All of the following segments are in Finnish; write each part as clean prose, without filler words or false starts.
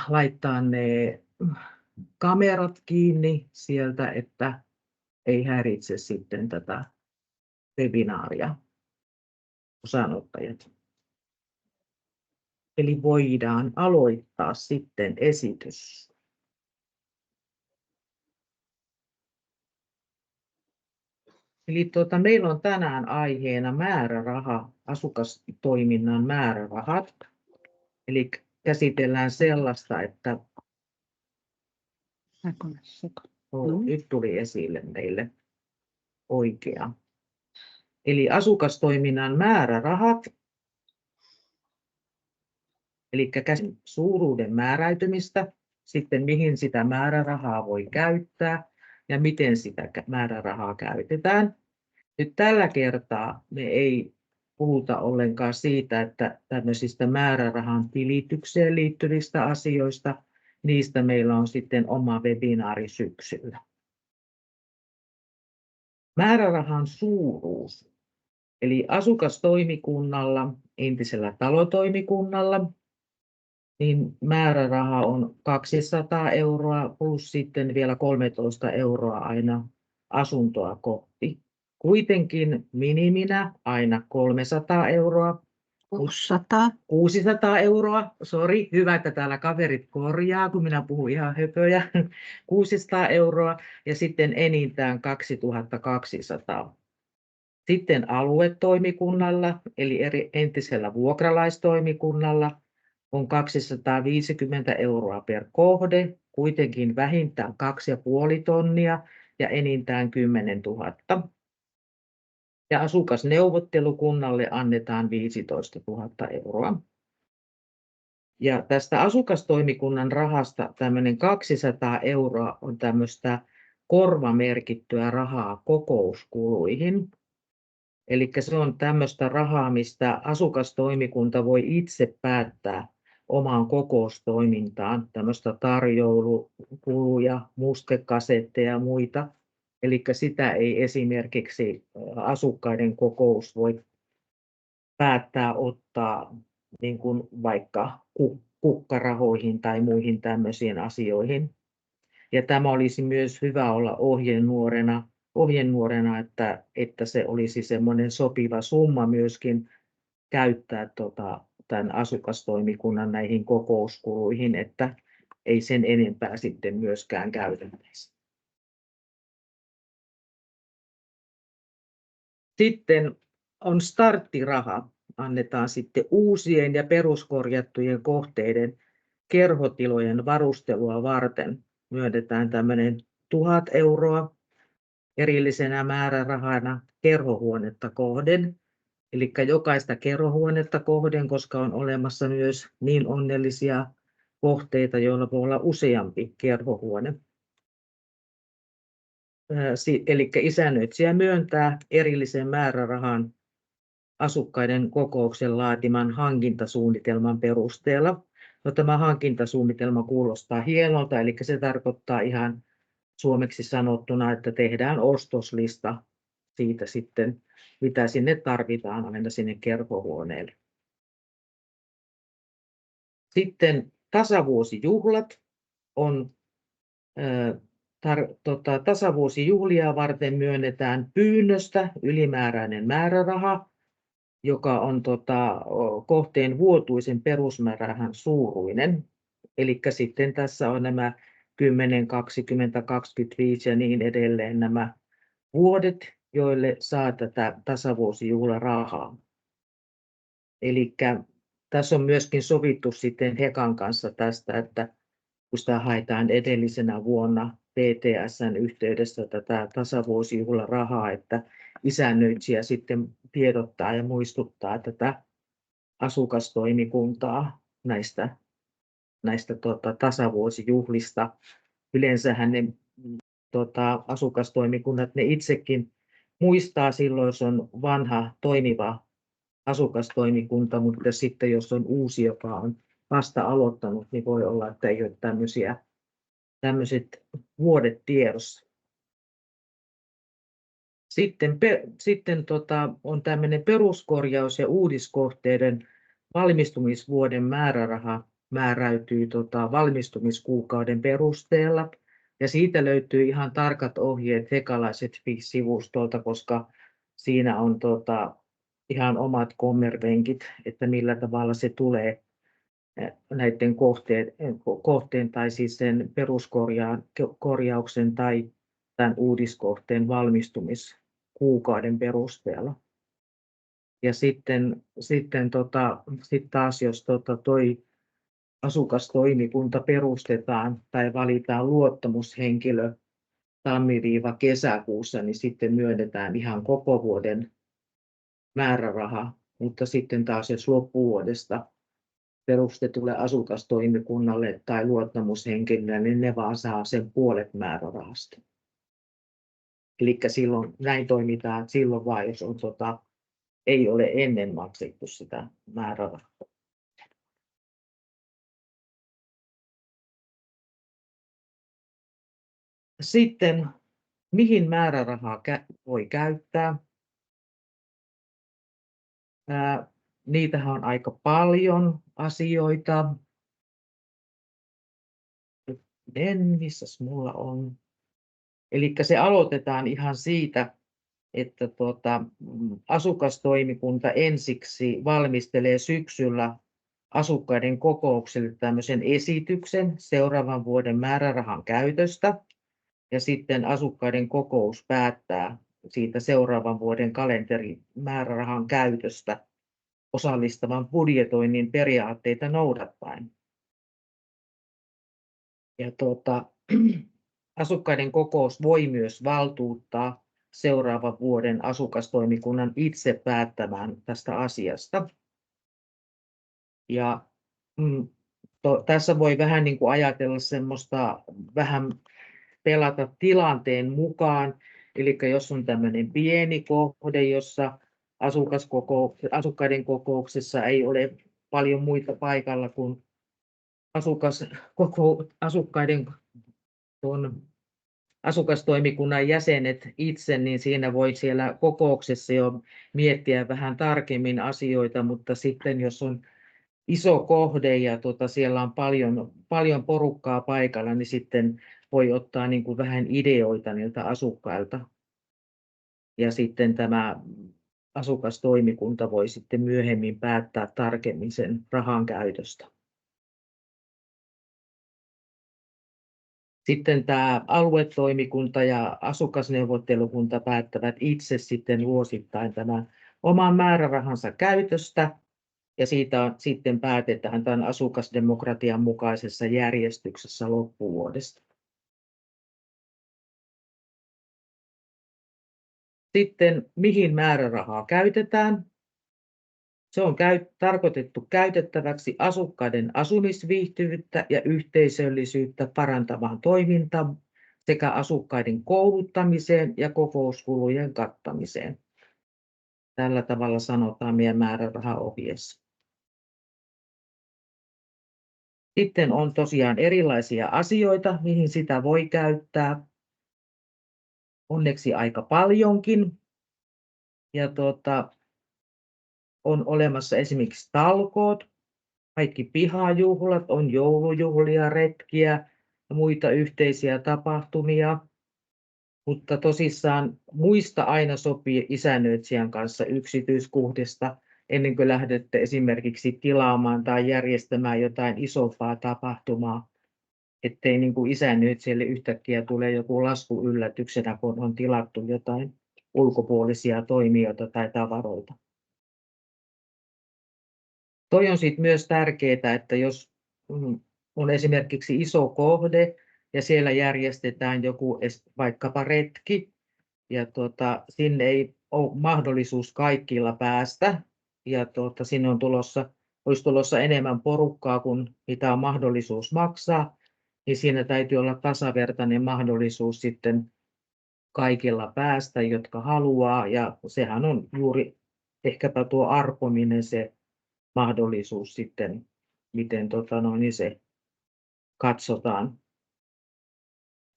laittaa ne kamerat kiinni sieltä, että ei häiritse sitten tätä webinaaria osanottajat. Eli voidaan aloittaa sitten esitys. Eli meillä on tänään aiheena määräraha, asukastoiminnan määrärahat. Eli käsitellään sellaista, että nyt tuli esille meille oikea. Eli asukastoiminnan määrärahat, eli suuruuden määräytymistä, sitten mihin sitä määrärahaa voi käyttää ja miten sitä määrärahaa käytetään. Nyt tällä kertaa me ei puhuta ollenkaan siitä, että tämmöisistä määrärahan tilitykseen liittyvistä asioista, niistä meillä on sitten oma webinaari syksyllä. Määrärahan suuruus, eli asukastoimikunnalla, entisellä talotoimikunnalla, niin määräraha on 200 € plus sitten vielä 13 € aina asuntoa kohti. Kuitenkin miniminä aina 300 €. 600 €, sori, hyvä, että täällä kaverit korjaa, kun minä puhun ihan höpöjä. 600 € ja sitten enintään 2200. Sitten aluetoimikunnalla, eli entisellä vuokralaistoimikunnalla, on 250 € per kohde, kuitenkin vähintään 2,5 tonnia ja enintään 10 000. Ja asukasneuvottelukunnalle annetaan 15 000 €. Ja tästä asukastoimikunnan rahasta tämmöinen 200 € on tämmöistä korvamerkittyä rahaa kokouskuluihin. Eli se on tämmöistä rahaa, mistä asukastoimikunta voi itse päättää omaan kokoustoimintaan, tämmöistä tarjoulukuluja, mustekasetteja ja muita. Eli sitä ei esimerkiksi asukkaiden kokous voi päättää ottaa niin kuin vaikka kukkarahoihin tai muihin tämmöisiin asioihin. Ja tämä olisi myös hyvä olla ohjenuorana, että se olisi semmoinen sopiva summa myöskin käyttää tämän asukastoimikunnan näihin kokouskuluihin, että ei sen enempää sitten myöskään käytettäisi. Sitten on starttiraha, annetaan sitten uusien ja peruskorjattujen kohteiden kerhotilojen varustelua varten. Myönnetään tämmöinen 1 000 € erillisenä määrärahana kerhohuonetta kohden. Eli jokaista kerhohuonetta kohden, koska on olemassa myös niin onnellisia kohteita, joilla voi olla useampi kerhohuone. Eli isännöitsijä myöntää erillisen määrärahan asukkaiden kokouksen laatiman hankintasuunnitelman perusteella. No, tämä hankintasuunnitelma kuulostaa hienolta, eli se tarkoittaa ihan suomeksi sanottuna, että tehdään ostoslista siitä sitten, mitä sinne tarvitaan aina sinne kerhohuoneelle. Sitten tasavuosijuhlat on tasavuosijuhlia varten myönnetään pyynnöstä ylimääräinen määräraha, joka on kohteen vuotuisen perusmäärärahan suuruinen. Eli sitten tässä on nämä 10, 20, 25 ja niin edelleen nämä vuodet, joille saa tätä tasavuosijuhlarahaa. Eli tässä on myöskin sovittu sitten Hekan kanssa tästä, että kun sitä haetaan edellisenä vuonna PTS:n yhteydessä tätä tasavuosijuhlarahaa, että isännöitsijä sitten tiedottaa ja muistuttaa tätä asukastoimikuntaa näistä tasavuosijuhlista. Yleensähän ne asukastoimikunnat ne itsekin muistaa silloin, jos on vanha toimiva asukastoimikunta, mutta sitten jos on uusi, joka on vasta aloittanut, niin voi olla, että ei ole tämmöiset vuodet tiedossa. Sitten on tämmöinen peruskorjaus- ja uudiskohteiden valmistumisvuoden määräraha määräytyy valmistumiskuukauden perusteella. Ja siitä löytyy ihan tarkat ohjeet Hekalaiset.fi-sivustolta, koska siinä on ihan omat kommervenkit, että millä tavalla se tulee näiden kohteen tai siis sen peruskorjauksen tai tämän uudiskohteen valmistumiskuukauden perusteella. Ja sitten taas jos toi asukastoimikunta perustetaan tai valitaan luottamushenkilö tammi-kesäkuussa, niin sitten myönnetään ihan koko vuoden määräraha, mutta sitten taas jos loppuvuodesta perustetulle asukastoimikunnalle tai luottamushenkilölle, niin ne vaan saa sen puolet määrärahasta. Eli silloin näin toimitaan silloin vaan, jos on, ei ole ennen maksettu sitä määrärahaa. Sitten, mihin määrärahaa voi käyttää? Niitähän on aika paljon asioita. Missäs mulla on? Eli se aloitetaan ihan siitä, että asukastoimikunta ensiksi valmistelee syksyllä asukkaiden kokoukselle tämmöisen esityksen seuraavan vuoden määrärahan käytöstä. Ja sitten asukkaiden kokous päättää siitä seuraavan vuoden kalenterimäärärahan käytöstä osallistavan budjetoinnin periaatteita noudattaen. Ja asukkaiden kokous voi myös valtuuttaa seuraavan vuoden asukastoimikunnan itse päättämään tästä asiasta. Ja tässä voi vähän niin kuin ajatella semmoista vähän pelata tilanteen mukaan. Eli jos on tämmöinen pieni kohde, jossa asukkaiden kokouksessa ei ole paljon muita paikalla kuin asukastoimikunnan jäsenet itse, niin siinä voi siellä kokouksessa jo miettiä vähän tarkemmin asioita, mutta sitten jos on iso kohde ja siellä on paljon porukkaa paikalla, niin sitten voi ottaa niin kuin vähän ideoita niiltä asukkailta. Ja sitten tämä asukastoimikunta voi sitten myöhemmin päättää tarkemmin sen rahan käytöstä. Sitten tämä aluetoimikunta ja asukasneuvottelukunta päättävät itse sitten vuosittain tämän oman määrärahansa käytöstä. Ja siitä sitten päätetään tämän asukasdemokratian mukaisessa järjestyksessä loppuvuodesta. Sitten mihin määrärahaa käytetään? Se on tarkoitettu käytettäväksi asukkaiden asumisviihtyvyyttä ja yhteisöllisyyttä parantavaan toimintaan sekä asukkaiden kouluttamiseen ja kokouskulujen kattamiseen. Tällä tavalla sanotaan meidän määrärahaohjeessa. Sitten on tosiaan erilaisia asioita, mihin sitä voi käyttää. Onneksi aika paljonkin. Ja on olemassa esimerkiksi talkoot, kaikki pihajuhlat, on joulujuhlia, retkiä ja muita yhteisiä tapahtumia. Mutta tosissaan muista aina sopii isännöitsijän kanssa yksityiskohdista ennen kuin lähdette esimerkiksi tilaamaan tai järjestämään jotain isompaa tapahtumaa, ettei niin kuin isännöitsijälle yhtäkkiä tule joku lasku yllätyksenä, kun on tilattu jotain ulkopuolisia toimijoita tai tavaroita. Toi on sitten myös tärkeää, että jos on esimerkiksi iso kohde ja siellä järjestetään joku vaikkapa retki ja sinne ei ole mahdollisuus kaikilla päästä ja sinne olisi tulossa enemmän porukkaa kuin mitä on mahdollisuus maksaa, niin siinä täytyy olla tasavertainen mahdollisuus sitten kaikilla päästä, jotka haluaa, ja sehän on juuri ehkäpä tuo arpominen se mahdollisuus sitten, miten niin se katsotaan,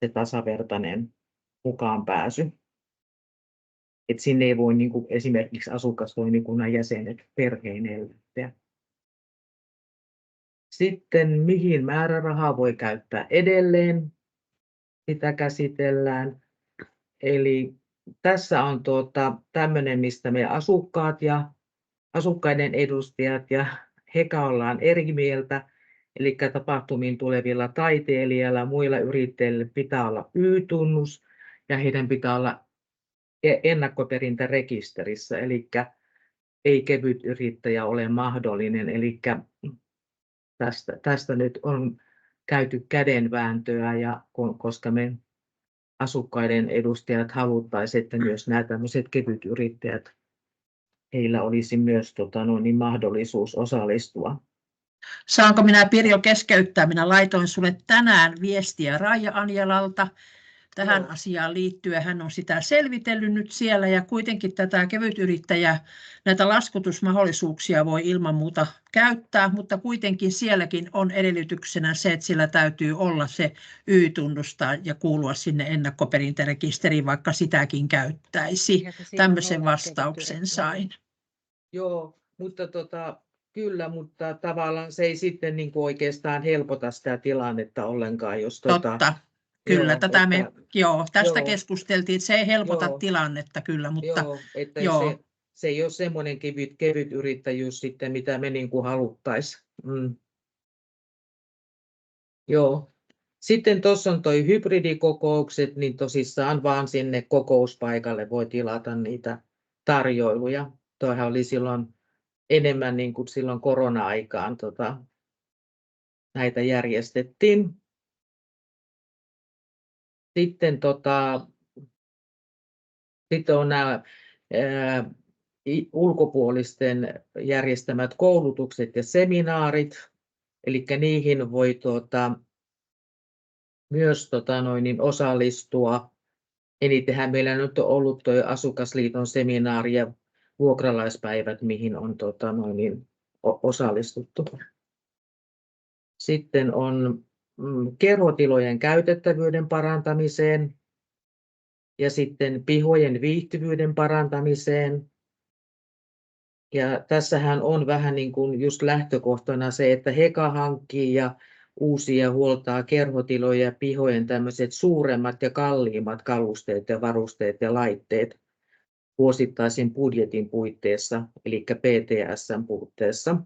se tasavertainen mukaan pääsy. Et sinne ei voi niin kuin esimerkiksi asukastoimikunnan jäsenet perheineen lähteä. Sitten mihin määrärahaa voi käyttää edelleen, sitä käsitellään. Eli tässä on tämmöinen, mistä me asukkaat ja asukkaiden edustajat ja Heka ollaan eri mieltä. Eli tapahtumiin tulevilla taiteilijoilla ja muilla yrittäjillä pitää olla Y-tunnus ja heidän pitää olla ennakkoperintärekisterissä, eli ei kevyt yrittäjä ole mahdollinen. Eli tästä nyt on käyty kädenvääntöä, ja koska me asukkaiden edustajat haluttaisiin, että myös nämä tämmöiset kevyt yrittäjät, heillä olisi myös mahdollisuus osallistua. Saanko minä, Pirjo, keskeyttää? Minä laitoin sulle tänään viestiä Raija Anjalalta tähän asiaan liittyen. Hän on sitä selvitellyt nyt siellä, ja kuitenkin tätä kevytyrittäjää, näitä laskutusmahdollisuuksia voi ilman muuta käyttää, mutta kuitenkin sielläkin on edellytyksenä se, että sillä täytyy olla se Y-tunnustaa ja kuulua sinne ennakkoperintärekisteriin, vaikka sitäkin käyttäisi. Tämmöisen vastauksen sain. Joo, mutta kyllä, mutta tavallaan se ei sitten niin kuin oikeastaan helpota sitä tilannetta ollenkaan, jos Totta. Kyllä, tästä keskusteltiin, että se ei helpota tilannetta kyllä, mutta että se ei ole semmoinen kevyt yrittäjyys sitten, mitä me niin kuin haluttaisiin. Joo. Sitten tuossa on toi hybridikokoukset, niin tosissaan vaan sinne kokouspaikalle voi tilata niitä tarjoiluja. Toihan oli silloin enemmän niin kuin silloin korona-aikaan näitä järjestettiin. Sitten on nämä ulkopuolisten järjestämät koulutukset ja seminaarit, eli niihin voi myös osallistua. Enitenhän meillä nyt on ollut tuo Asukasliiton seminaari ja vuokralaispäivät, mihin on osallistuttu. Sitten on kerhotilojen käytettävyyden parantamiseen ja sitten pihojen viihtyvyyden parantamiseen. Ja tässähän on vähän niin kuin just lähtökohtana se, että Heka hankkii ja uusia huoltaa kerhotiloja ja pihojen tämmöiset suuremmat ja kalliimmat kalusteet ja varusteet ja laitteet vuosittaisen budjetin puitteissa, eli PTS:n puitteissa,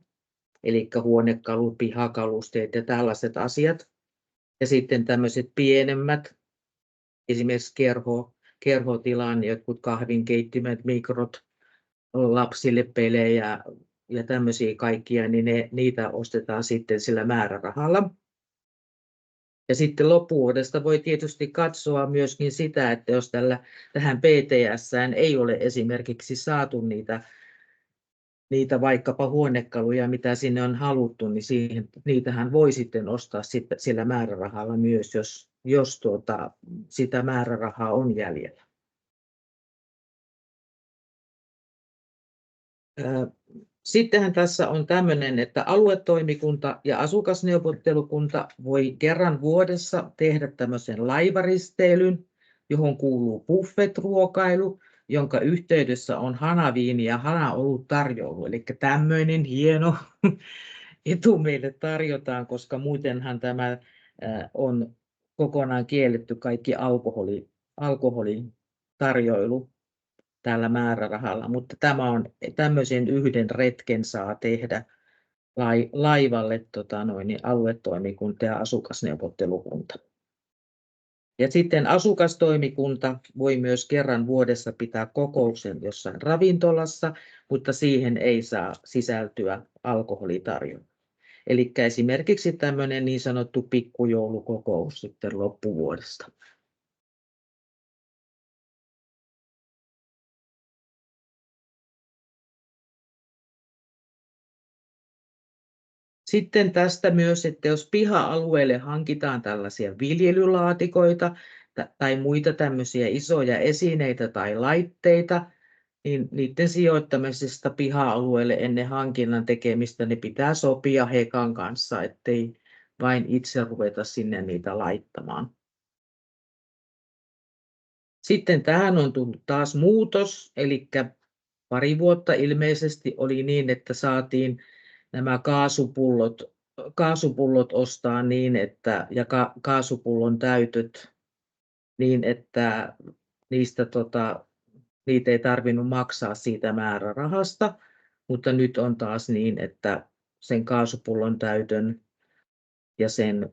eli huonekalut, pihakalusteet ja tällaiset asiat. Ja sitten tämmöiset pienemmät, esimerkiksi kerhotilan jotkut kahvinkeittimet, mikrot, lapsille pelejä ja tämmöisiä kaikkia, niin niitä ostetaan sitten sillä määrärahalla. Ja sitten loppuvuodesta voi tietysti katsoa myöskin sitä, että jos tähän PTS:ään ei ole esimerkiksi saatu niitä vaikkapa huonekaluja, mitä sinne on haluttu, niin niitähän voi sitten ostaa sillä määrärahalla myös, jos sitä määrärahaa on jäljellä. Sittenhän tässä on tämmöinen, että aluetoimikunta ja asukasneuvottelukunta voi kerran vuodessa tehdä tämmöisen laivaristeilyn, johon kuuluu buffet-ruokailu, jonka yhteydessä on hanaviini ja hanaolut tarjoulu. Eli tämmöinen hieno etu meille tarjotaan, koska muutenhan tämä on kokonaan kielletty kaikki alkoholitarjoilu tällä määrärahalla, mutta tämä on tämmöisen yhden retken saa tehdä laivalle aluetoimikunta ja asukasneuvottelukunta. Ja sitten asukastoimikunta voi myös kerran vuodessa pitää kokouksen jossain ravintolassa, mutta siihen ei saa sisältyä alkoholitarjonta. Eli esimerkiksi tämmöinen niin sanottu pikkujoulukokous sitten loppuvuodesta. Sitten tästä myös, että jos piha-alueelle hankitaan tällaisia viljelylaatikoita tai muita tämmöisiä isoja esineitä tai laitteita, niin niiden sijoittamisesta piha-alueelle ennen hankinnan tekemistä ne pitää sopia Hekan kanssa, ettei vain itse ruveta sinne niitä laittamaan. Sitten tähän on tullut taas muutos, eli pari vuotta ilmeisesti oli niin, että saatiin nämä kaasupullot kaasupullot ostaa niin, että, ja kaasupullon täytöt niin, että niistä niitä ei tarvinnut maksaa siitä määrärahasta, mutta nyt on taas niin, että sen kaasupullon täytön ja sen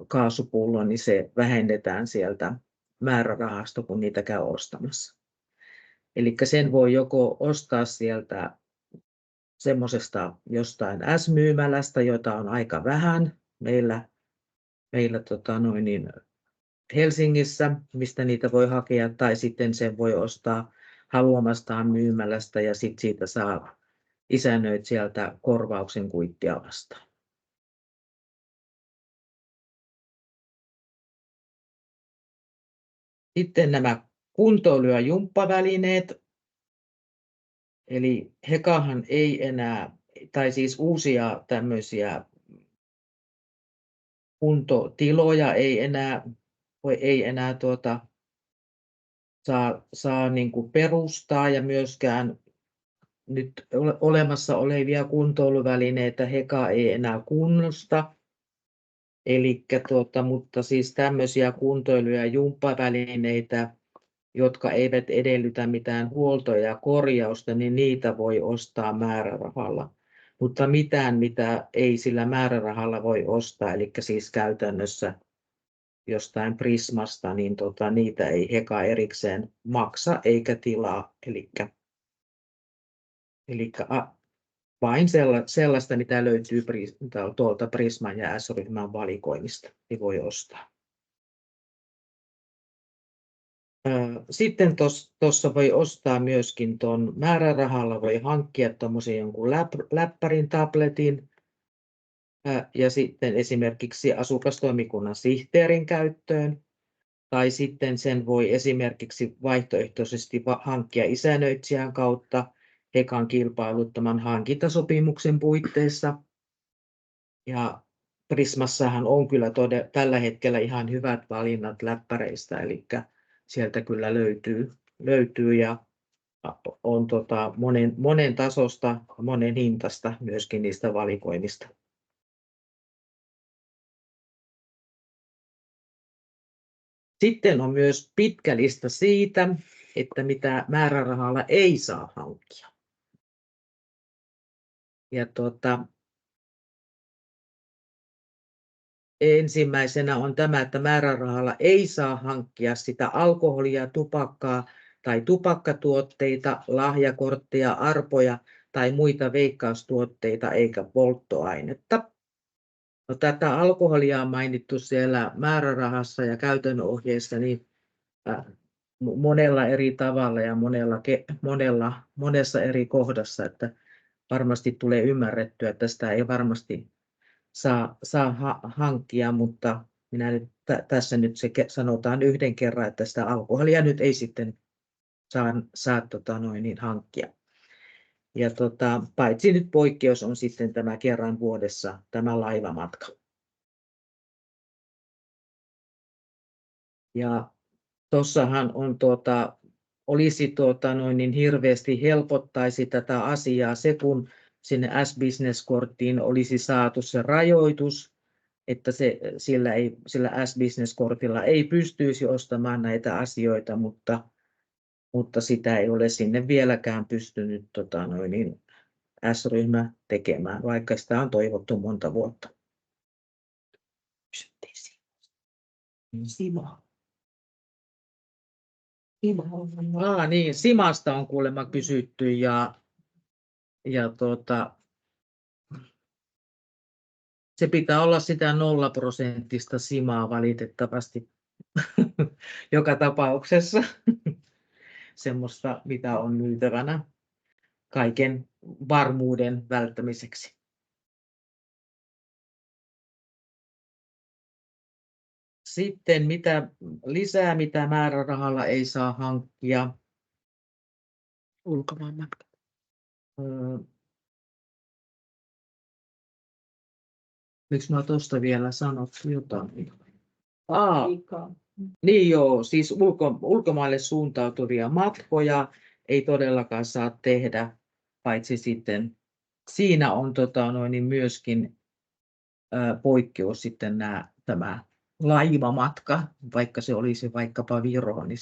kaasupullon, niin se vähennetään sieltä määrärahasta, kun niitä käy ostamassa. Eli sen voi joko ostaa sieltä semmoisesta jostain S-myymälästä, jota on aika vähän meillä Helsingissä, mistä niitä voi hakea, tai sitten sen voi ostaa haluamastaan myymälästä ja sitten siitä saa isännöit sieltä korvauksen kuittia vastaan. Sitten nämä kuntoilu- ja jumppavälineet. Eli Hekahan ei enää, tai siis uusia tämmöisiä kuntotiloja ei enää saa niin kuin perustaa, ja myöskään nyt olemassa olevia kuntoiluvälineitä Heka ei enää kunnosta. Mutta siis tämmöisiä kuntoilu- ja jumppavälineitä, jotka eivät edellytä mitään huoltoa ja korjausta, niin niitä voi ostaa määrärahalla. Mutta mitään, mitä ei sillä määrärahalla voi ostaa, eli siis käytännössä jostain Prismasta, niin niitä ei Heka erikseen maksa eikä tilaa. Eli vain sellaista, mitä löytyy tuolta Prisman ja S-ryhmän valikoimista, niin voi ostaa. Sitten tuossa voi ostaa myöskin tuon määrärahalla, voi hankkia tuommoisen jonkun läppärin, tabletin, ja sitten esimerkiksi asukastoimikunnan sihteerin käyttöön, tai sitten sen voi esimerkiksi vaihtoehtoisesti hankkia isännöitsijän kautta Hekan kilpailuttaman hankintasopimuksen puitteissa. Ja Prismassahan on kyllä tällä hetkellä ihan hyvät valinnat läppäreistä, eli sieltä kyllä löytyy ja on monen tasosta, monen hintasta myöskin niistä valikoimista. Sitten on myös pitkä lista siitä, että mitä määrärahalla ei saa hankkia. Ja ensimmäisenä on tämä, että määrärahalla ei saa hankkia sitä alkoholia, tupakkaa tai tupakkatuotteita, lahjakortteja, arpoja tai muita veikkaustuotteita eikä polttoainetta. No, tätä alkoholia on mainittu siellä määrärahassa ja käytön ohjeissa niin monella eri tavalla ja monessa eri kohdassa, että varmasti tulee ymmärrettyä, että sitä ei varmasti saa hankkia, mutta minä nyt tässä nyt sanotaan yhden kerran, että sitä alkoholia nyt ei sitten saa hankkia. Ja paitsi nyt poikkeus on sitten tämä kerran vuodessa tämä laivamatka. Ja tuossahan on olisi niin hirveästi helpottaisi tätä asiaa se, kun sinne S-Business-korttiin olisi saatu se rajoitus, että sillä S-Business-kortilla ei pystyisi ostamaan näitä asioita, mutta sitä ei ole sinne vieläkään pystynyt S-ryhmä tekemään, vaikka sitä on toivottu monta vuotta. Simasta on kuulemma kysytty ja se pitää olla sitä 0% Simaa valitettavasti joka tapauksessa. Semmoista, mitä on myytävänä kaiken varmuuden välttämiseksi. Sitten mitä määrärahalla ei saa hankkia. Ulkomaanmatka. Miksi mä tuosta vielä sanot jotain? Niin joo, siis ulkomaille suuntautuvia matkoja ei todellakaan saa tehdä, paitsi sitten siinä on myöskin poikkeus sitten tämä laivamatka, vaikka se olisi vaikkapa Viroon, niin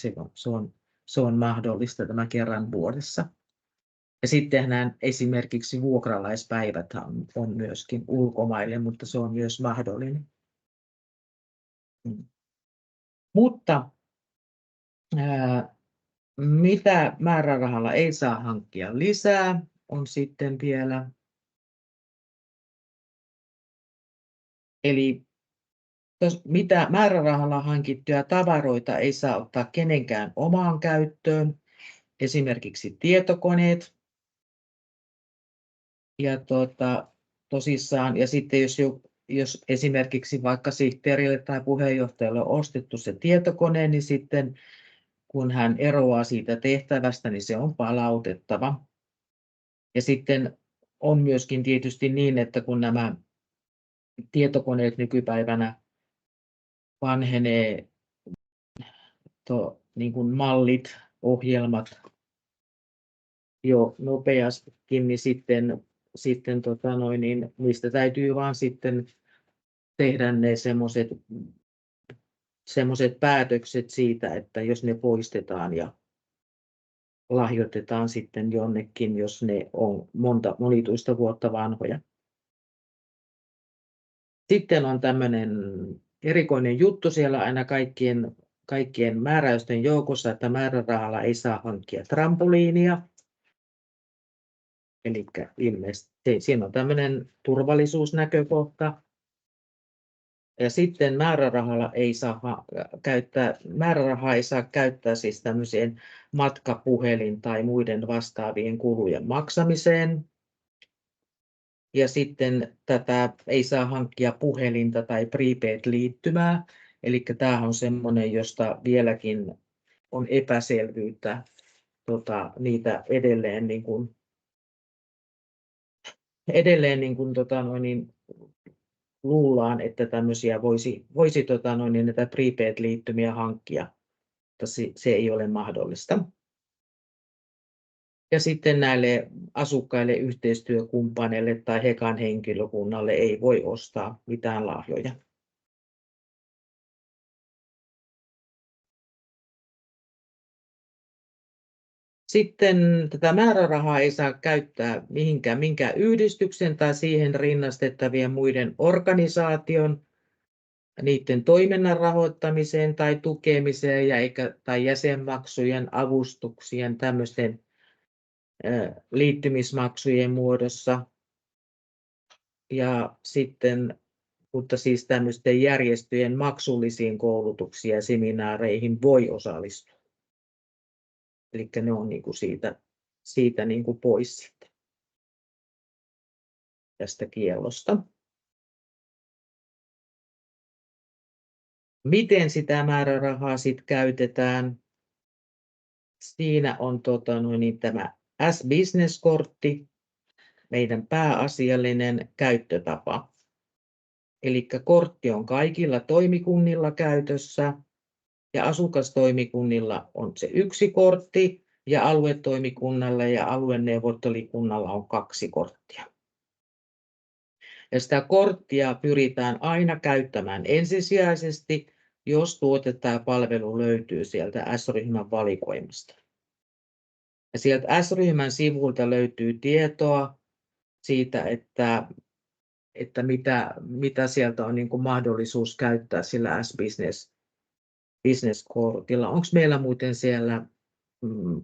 se on mahdollista tämä kerran vuodessa. Ja sittenhän esimerkiksi vuokralaispäivät on myöskin ulkomaille, mutta se on myös mahdollinen. Mutta mitä määrärahalla ei saa hankkia lisää, on sitten vielä. Eli mitä määrärahalla hankittuja tavaroita ei saa ottaa kenenkään omaan käyttöön, esimerkiksi tietokoneet. Ja tosissaan, ja sitten jos esimerkiksi vaikka sihteerille tai puheenjohtajalle on ostettu se tietokone, niin sitten kun hän eroaa siitä tehtävästä, niin se on palautettava. Ja sitten on myöskin tietysti niin, että kun nämä tietokoneet nykypäivänä vanhenee, niin kuin mallit, ohjelmat jo nopeastikin, niin sitten niin niistä täytyy vaan sitten tehdä ne semmoiset päätökset siitä, että jos ne poistetaan ja lahjoitetaan sitten jonnekin, jos ne on monituista vuotta vanhoja. Sitten on tämmöinen erikoinen juttu siellä aina kaikkien määräysten joukossa, että määrärahalla ei saa hankkia trampoliinia. Eli ilmeisesti siinä on tämmöinen turvallisuusnäkökohta. Ja sitten määrärahaa ei saa käyttää siis tämmöiseen matkapuhelin tai muiden vastaavien kulujen maksamiseen. Ja sitten tätä ei saa hankkia puhelinta tai prepaid-liittymää. Eli tämä on semmoinen, josta vieläkin on epäselvyyttä. Niitä edelleen luullaan, että tämmöisiä voisi näitä prepaid-liittymiä hankkia, mutta se ei ole mahdollista. Ja sitten näille asukkaille, yhteistyökumppaneille tai Hekan henkilökunnalle ei voi ostaa mitään lahjoja. Sitten tätä määrärahaa ei saa käyttää minkään yhdistyksen tai siihen rinnastettavien muiden organisaation, niiden toiminnan rahoittamiseen tai tukemiseen tai jäsenmaksujen, avustuksien, tämmöisten liittymismaksujen muodossa. Ja sitten, mutta siis tämmöisten järjestöjen maksullisiin koulutuksiin ja seminaareihin voi osallistua. Eli ne on niin kuin siitä niin kuin pois sitten tästä kiellosta. Miten sitä määrärahaa sitten käytetään? Siinä on tämä S-Business-kortti, meidän pääasiallinen käyttötapa. Eli kortti on kaikilla toimikunnilla käytössä ja asukastoimikunnilla on se yksi kortti ja aluetoimikunnalla ja alueneuvottelikunnalla on 2 korttia. Ja sitä korttia pyritään aina käyttämään ensisijaisesti, jos tuote tai palvelu löytyy sieltä S-ryhmän valikoimasta. Ja sieltä S-ryhmän sivulta löytyy tietoa siitä, että mitä sieltä on niin kuin mahdollisuus käyttää sillä S-Business-kortilla. Onko meillä muuten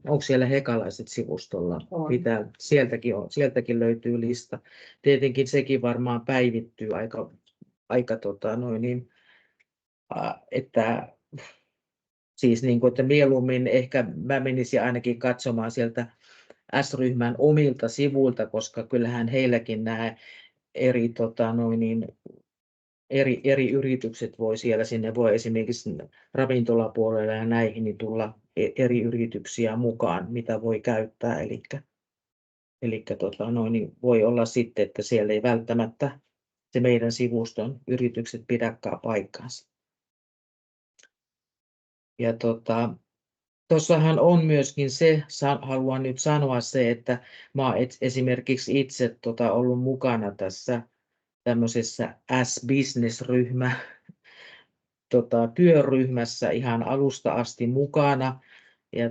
onko siellä hekalaiset sivustolla? Sieltäkin löytyy lista. Tietenkin sekin varmaan päivittyy että siis niin kuin, että mieluummin ehkä mä menisin ainakin katsomaan sieltä S-ryhmän omilta sivuilta, koska kyllähän heilläkin nämä eri yritykset voi siellä, sinne voi esimerkiksi ravintolapuolelle ja näihin niin tulla eri yrityksiä mukaan, mitä voi käyttää. Eli voi olla sitten, että siellä ei välttämättä se meidän sivuston yritykset pidäkään paikkaansa. Ja tuossahan on myöskin se, haluan nyt sanoa se, että mä olen esimerkiksi itse ollut mukana tässä tämmöisessä S-business-ryhmä työryhmässä ihan alusta asti mukana. Ja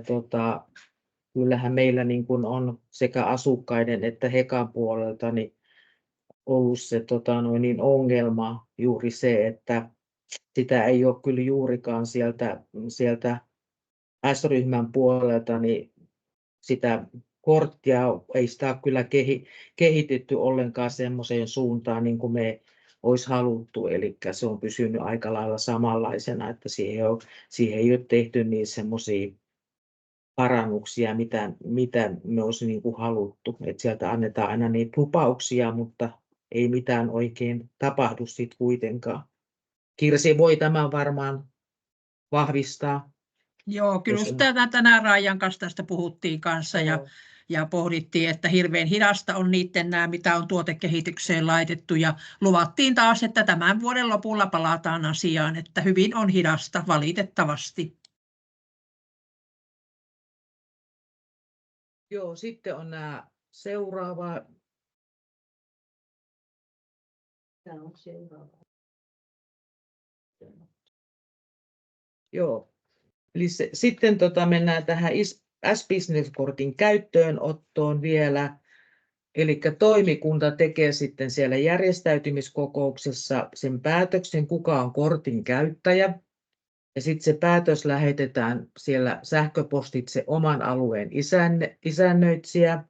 kyllähän meillä niin kuin on sekä asukkaiden että Hekan puolelta niin ollut se ongelma juuri se, että sitä ei ole kyllä juurikaan sieltä S-ryhmän puolelta, niin sitä korttia ei sitä ole kyllä kehitetty ollenkaan semmoiseen suuntaan niin kuin me olisi haluttu, eli se on pysynyt aika lailla samanlaisena, että siihen ei ole tehty niin semmoisia parannuksia, mitä me olisi niin kuin haluttu. Et sieltä annetaan aina niitä lupauksia, mutta ei mitään oikein tapahdu sitten kuitenkaan. Kirsi voi tämän varmaan vahvistaa. Joo, kyllä Jos just tänään Raijan kanssa tästä puhuttiin kanssa Joo. ja pohdittiin, että hirveän hidasta on niiden nämä, mitä on tuotekehitykseen laitettu ja luvattiin taas, että tämän vuoden lopulla palataan asiaan, että hyvin on hidasta valitettavasti. Joo, sitten on nämä seuraava. Tämä on seuraava. Joo. Eli sitten mennään tähän S-Business-kortin käyttöönottoon vielä. Eli toimikunta tekee sitten siellä järjestäytymiskokouksessa sen päätöksen, kuka on kortin käyttäjä. Ja sitten se päätös lähetetään siellä sähköpostitse oman alueen isännöitsijä.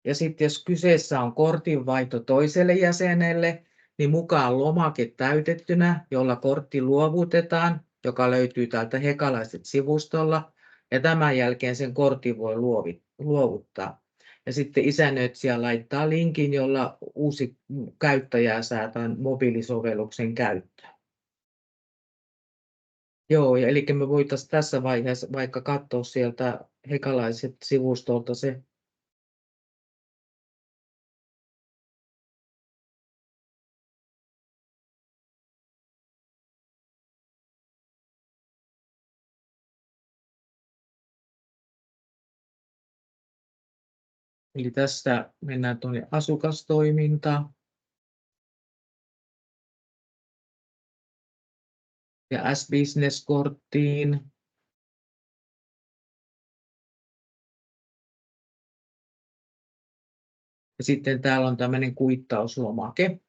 Ja sitten jos kyseessä on kortinvaihto toiselle jäsenelle, niin mukaan lomake täytettynä, jolla kortti luovutetaan, joka löytyy täältä Hekalaiset-sivustolla. Ja tämän jälkeen sen kortin voi luovuttaa. Ja sitten isännöitsijä laittaa linkin, jolla uusi käyttäjä saa tämän mobiilisovelluksen käyttöön. Joo, ja eli me voitaisiin tässä vaiheessa vaikka katsoa sieltä Hekalaiset-sivustolta se. Eli tästä mennään tuonne asukastoimintaan. Ja S-Business-korttiin. Ja sitten täällä on tämmöinen kuittauslomake.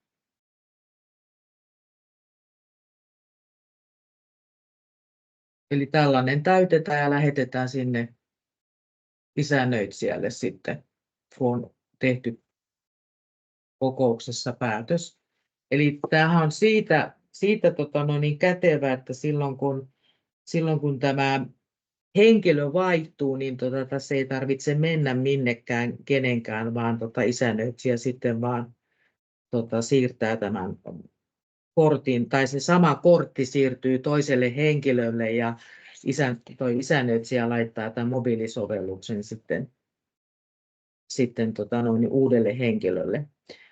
Eli tällainen täytetään ja lähetetään sinne isännöitsijälle sitten, kun on tehty kokouksessa päätös. Eli tämähän on siitä kätevä, että silloin kun tämä henkilö vaihtuu, niin tässä ei tarvitse mennä minnekään kenenkään, vaan isännöitsijä sitten vaan siirtää tämän kortin, tai se sama kortti siirtyy toiselle henkilölle ja isännöitsijä laittaa tämän mobiilisovelluksen sitten uudelle henkilölle.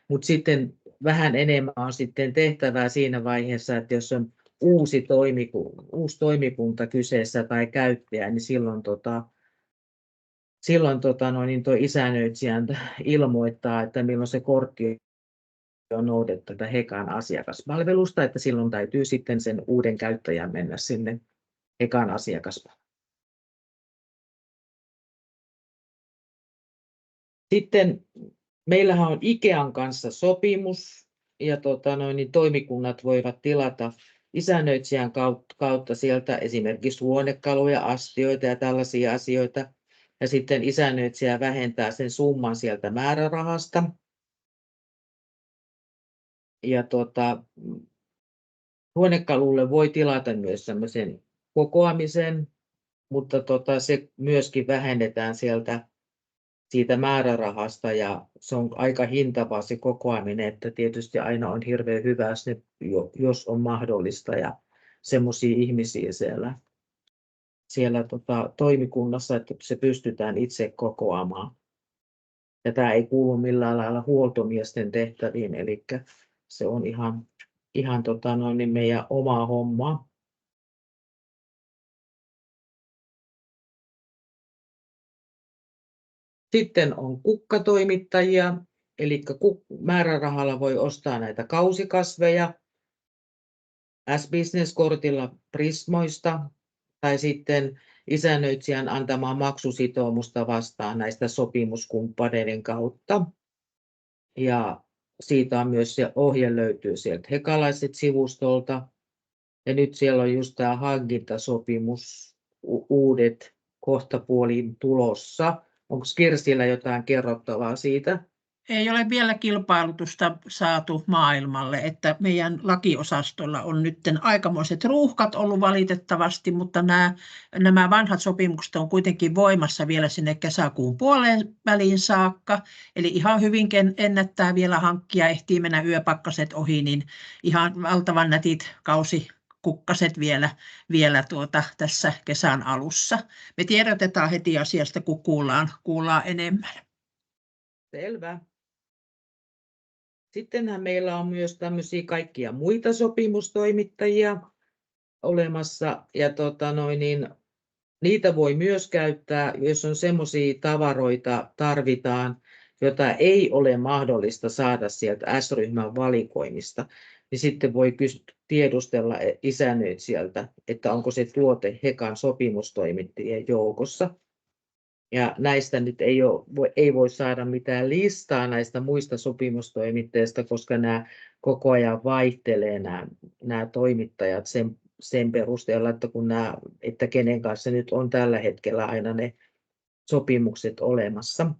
Mutta sitten vähän enemmän on sitten tehtävää siinä vaiheessa, että jos on uusi toimikunta kyseessä tai käyttäjä, niin silloin tuo isännöitsijä ilmoittaa, että milloin se kortti on noudattu tätä Hekan asiakaspalvelusta, että silloin täytyy sitten sen uuden käyttäjän mennä sinne Hekan asiakaspalveluun. Sitten meillähän on Ikean kanssa sopimus ja toimikunnat voivat tilata isännöitsijän kautta sieltä esimerkiksi huonekaluja, astioita ja tällaisia asioita. Ja sitten isännöitsijä vähentää sen summan sieltä määrärahasta. Ja huonekalulle voi tilata myös sellaisen kokoamisen, mutta se myöskin vähennetään siitä määrärahasta ja se on aika hintava se kokoaminen, että tietysti aina on hirveän hyvä, jos on mahdollista ja semmoisia ihmisiä siellä toimikunnassa, että se pystytään itse kokoamaan. Ja tämä ei kuulu millään lailla huoltomiesten tehtäviin, eli se on ihan meidän omaa hommaa. Sitten on kukkatoimittajia, eli määrärahalla voi ostaa näitä kausikasveja, S-Business-kortilla Prismoista tai sitten isännöitsijän antamaa maksusitoumusta vastaan näistä sopimuskumppaneiden kautta. Ja siitä on myös se ohje löytyy sieltä Hekalaiset-sivustolta. Ja nyt siellä on just tämä hankintasopimus, uudet kohtapuoliin tulossa. Onko Kirsillä jotain kerrottavaa siitä? Ei ole vielä kilpailutusta saatu maailmalle, että meidän lakiosastolla on nyt aikamoiset ruuhkat ollut valitettavasti, mutta nämä vanhat sopimukset on kuitenkin voimassa vielä sinne kesäkuun puoleen väliin saakka. Eli ihan hyvinkin ennättää vielä hankkia, ehtii mennä yöpakkaset ohi, niin ihan valtavan nätit kausikukkaset vielä tässä kesän alussa. Me tiedotetaan heti asiasta, kun kuullaan enemmän. Selvä. Sittenhän meillä on myös tämmöisiä kaikkia muita sopimustoimittajia olemassa ja niitä voi myös käyttää, jos on semmoisia tavaroita tarvitaan, jota ei ole mahdollista saada sieltä S-ryhmän valikoimista, niin sitten voi tiedustella isännöitsijältä, että onko se tuote Hekan sopimustoimittajien joukossa. Ja näistä nyt ei voi saada mitään listaa näistä muista sopimustoimittajista, koska nämä koko ajan vaihtelee nämä toimittajat sen perusteella, että kenen kanssa nyt on tällä hetkellä aina ne sopimukset olemassa.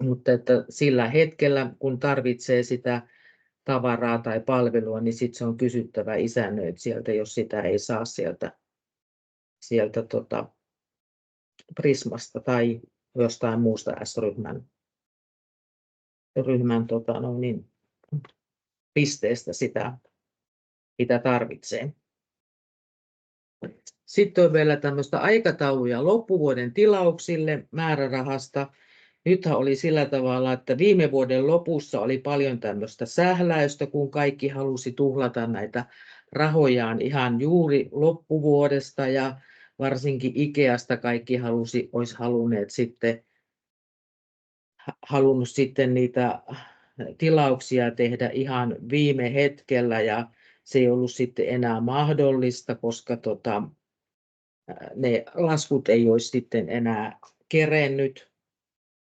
Mutta että sillä hetkellä, kun tarvitsee sitä tavaraa tai palvelua, niin sitten se on kysyttävä isännöitsijältä, jos sitä ei saa sieltä Prismasta tai jostain muusta S-ryhmän pisteestä sitä, mitä tarvitsee. Sitten on vielä tämmöistä aikatauluja loppuvuoden tilauksille määrärahasta. Nythän oli sillä tavalla, että viime vuoden lopussa oli paljon tämmöistä sähläystä, kun kaikki halusi tuhlata näitä rahojaan ihan juuri loppuvuodesta ja varsinkin Ikeasta kaikki olisi halunnut sitten niitä tilauksia tehdä ihan viime hetkellä ja se ei ollut sitten enää mahdollista, koska ne laskut ei olisi sitten enää kerennyt,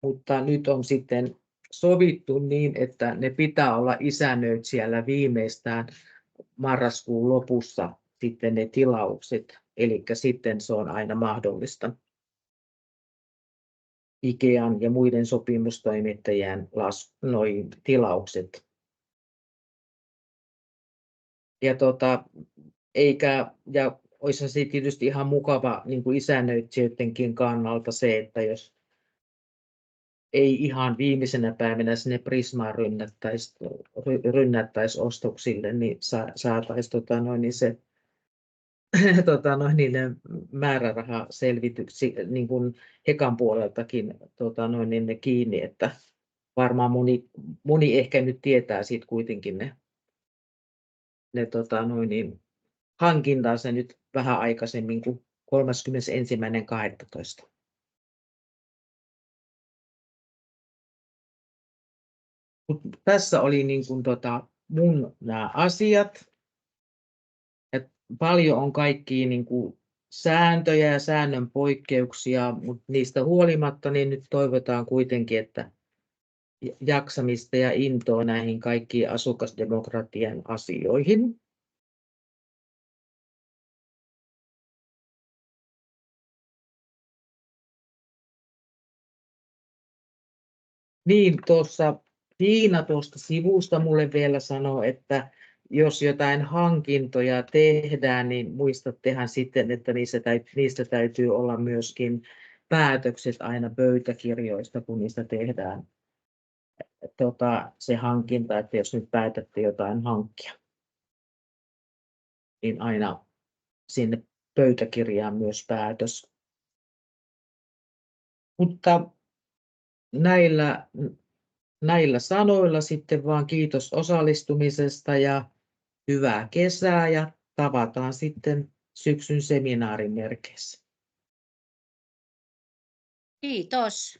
mutta nyt on sitten sovittu niin, että ne pitää olla isännöitsijällä viimeistään marraskuun lopussa sitten ne tilaukset, eli sitten se on aina mahdollista Ikean ja muiden sopimustoimittajien tilaukset. Ja olisi se tietysti ihan mukava niin kuin isännöitsijöidenkin kannalta se, että jos ei ihan viimeisenä päivänä sinne Prismaan rynnättäisi ostoksille, niin saataisiin se ne määrärahaselvityksiä niin kuin Hekan puoleltakin ne kiinni, että varmaan moni ehkä nyt tietää siitä kuitenkin ne hankintansa nyt vähän aikaisemmin kuin 31.12. Tässä oli niin kuin mun nämä asiat. Ja paljon on kaikkia niin kuin sääntöjä ja säännön poikkeuksia, mutta niistä huolimatta niin nyt toivotaan kuitenkin, että jaksamista ja intoa näihin kaikkiin asukasdemokratian asioihin. Niin, Tiina tuosta sivusta mulle vielä sanoi, että jos jotain hankintoja tehdään, niin muistattehan sitten, että niistä täytyy olla myöskin päätökset aina pöytäkirjoista, kun niistä tehdään se hankinta, että jos nyt päätätte jotain hankkia, niin aina sinne pöytäkirjaan myös päätös. Mutta näillä sanoilla sitten vaan kiitos osallistumisesta ja hyvää kesää ja tavataan sitten syksyn seminaarin merkeissä. Kiitos.